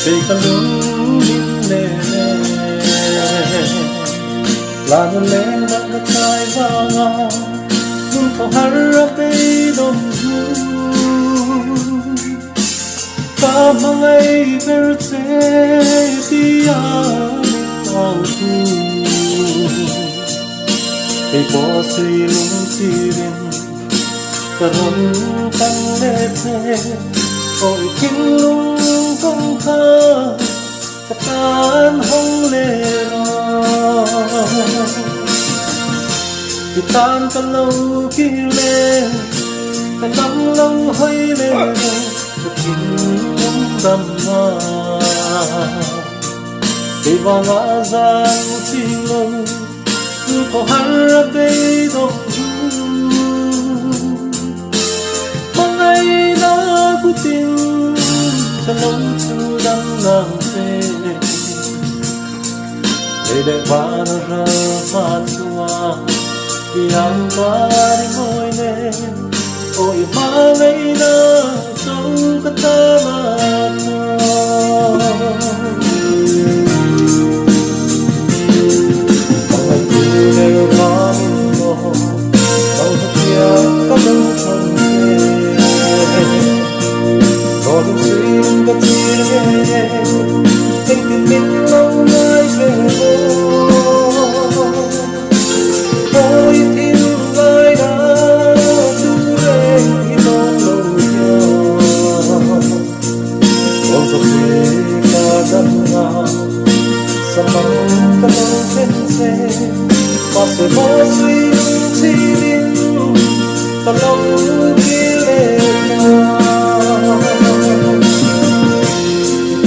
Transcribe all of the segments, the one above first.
cây cà lung in nè là nó lên đã ngất trái vàng muốn có harap bay đông cả mang ai verte tia tao tu cây bó suy lung chirin cả rộn tăng lệ thế ôi kinh lung công khá cả tan hông lệ rồi tan cả lâu kia lệ cả năm lâu hơi lệ cả kinh lung đầm hoa cây vàng ngã giang chi lâu có harap bay đông mang ai đã quyết định cho lâu chưa đang nàng phê để đẹp và nó ra phát hoa vì anh ta đi ngồi lên ôi mang ai đã dấu cả ta mà có lâu không về có đừng xin có chia nghe tình tình mình lâu nay về ôi thiên vai đã tu lên khi non lâu nhau ôm dọc về cả đâm ngào sao mong có lâu trên xe mà sẽ bỏ suy chi điên ta lâu kia lệ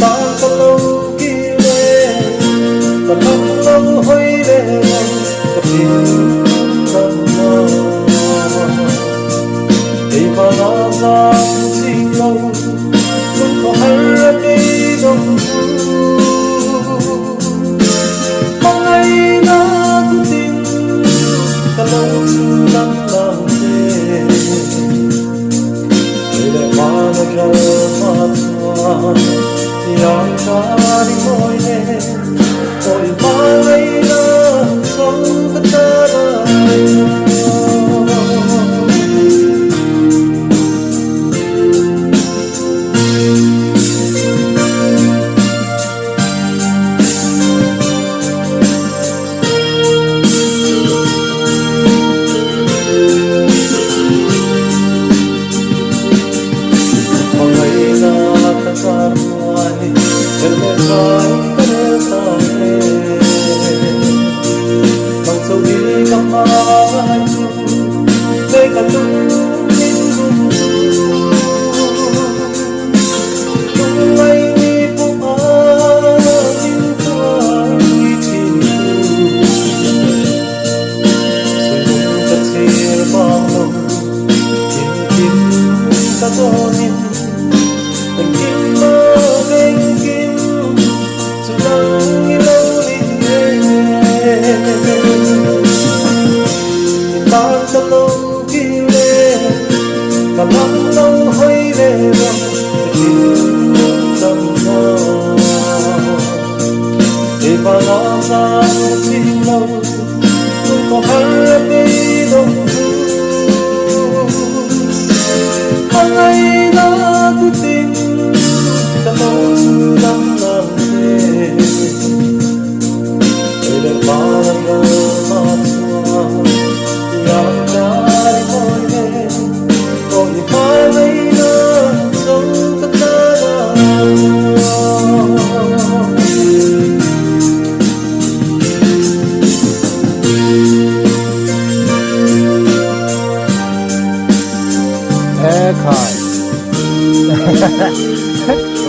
ta ta lâu kia lệ ta lâu lâu hơi lệ ta tìm tâm nhau đi vào đó ra xin lâu không có hay đi đâu mong ai đã cứ tin ta lâu lắm lòng ra mặt hoa yang ta đi ngồi lên ôi mang ấy đã sống tất cả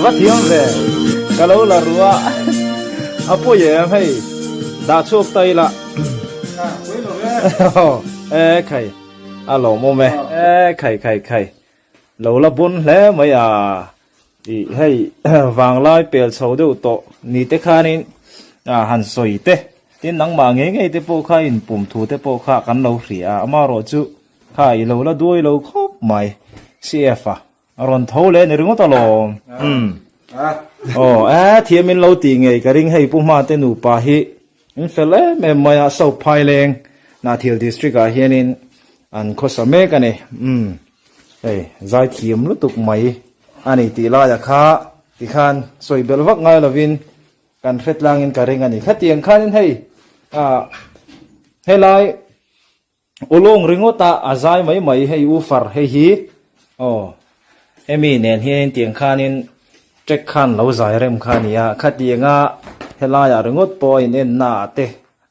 vắt hiếm về cả lâu là rùa apo ye hay đã chụp tay là khay alo mô mê khay lâu là bốn lẽ mấy thì hay vàng lai bèo sầu đều to ni te kha ni han soi te tin nang ma nge te po kha in pum thu te po kha kan lo hri ama ro chu khai lo la duai lo khop mai cf ron tho le ni ringo to lo thiam in lo ti ngei ka ring hei pu ma te nu pa hi in fele me maya so phai leng na thil district a hianin an khosame ka ne zai thiam lu tuk mai ani ti la ya kha ti khan soi bel vak ngai lovin kan khet lang in ka ring ani khatiang khan in hei helai ulong ringota azai mai hei u far hei hi emi nen hian tiang khanin trek khan lo zai rem khania khatianga helaya ringot point en na te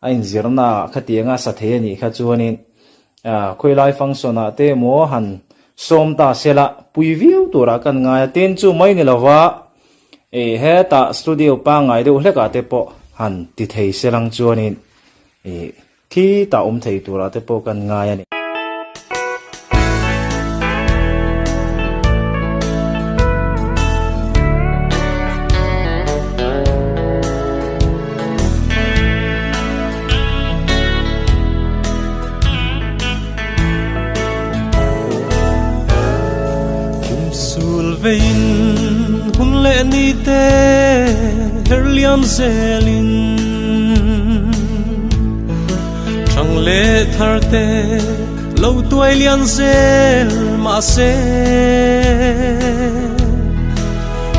ain zirna khatianga sathe ni kha chuanin khoilai function a te mo han somta sela puiviu tura kan nga ten chu mai ni lawa he ta studio pa ngai de hleka te po han ti thei selang chuanin thi ta thei tura te po kan nga ya ni vein hun le ni te herliam zelin chang le thar te lo tuai lian zel ma se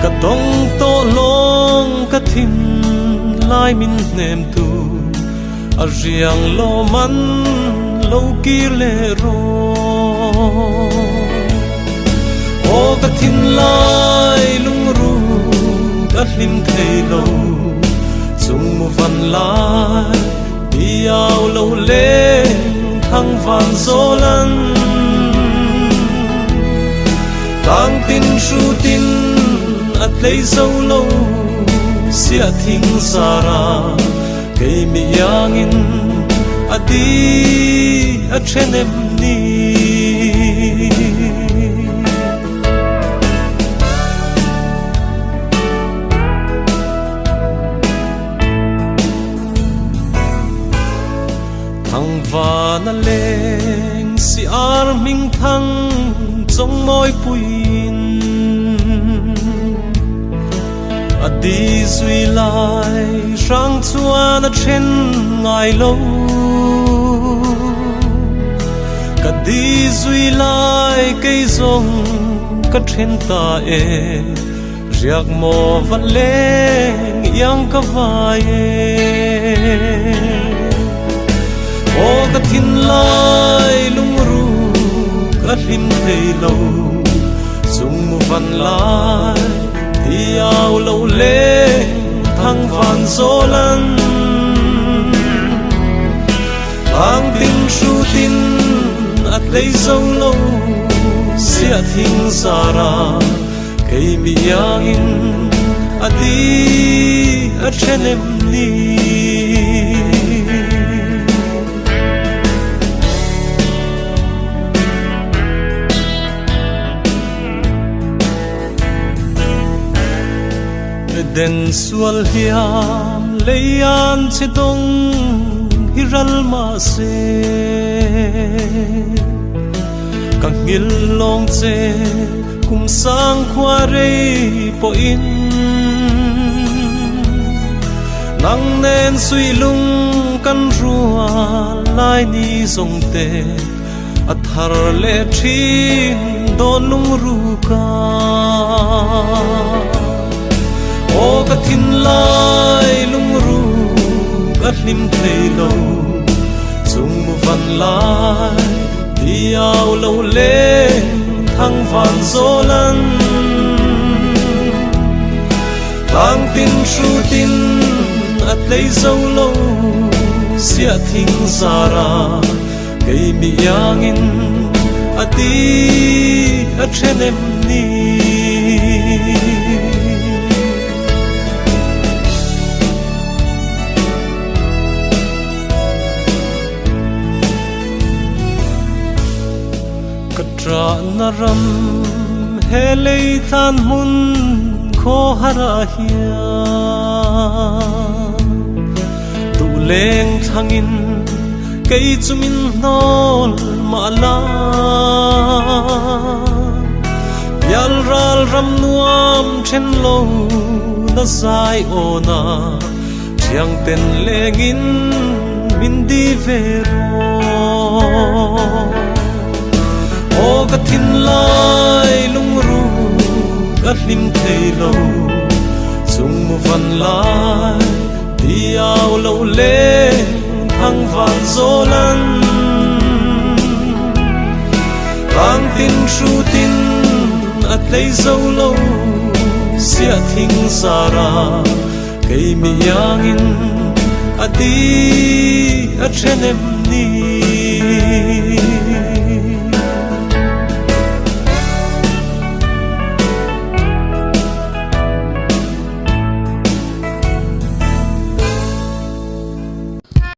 ka tong to long ka thin lai min nem tu a riang lo man lo kir le ro ka thin lai lung ru ka hlim thei lo chung mu van lai biao lo le thang van zolan tang tin shu tin at lei zo lo sia thing sara ke mi yangin adi a chenem ni na leng si ar ming thang chong moi puin adi zui lai sang chuan a then ngai lo ka di zui lai cây zong ka then ta riak mo van leng yang ka vai ka thin lai lung ru ka hlim thei lo chung mu van lai tiao lo le thang van zolan ang tin shu tin at lei zo lo sia thing sara kei mi yangin adi a chenem ni den sual hiam leian che dong hiral ma se kang ngil long che kum sang khwa re po in nang nen sui lung kan rua lai ni zong te athar le thin don lung ru ka ka thin lai lung ru ka hlim thei lo chung mu van lai diao lo le thang van zolan tang tin shu tin at lei zo lo sia thing sara kei mi yangin ati a chenem ni tra na ram helei than mun kho hara hia tu leng thangin kei chumin nol ma la yal ral ram nuam chen lo na sai ona chiang ten lengin min di ve ro o ka thin lai lung ru ka lim thei lo sung mu van lai di ao lo le thang van zolan bang tin shu tin at lei zo lo sia thing sara cây mi yang in adi a chenem ni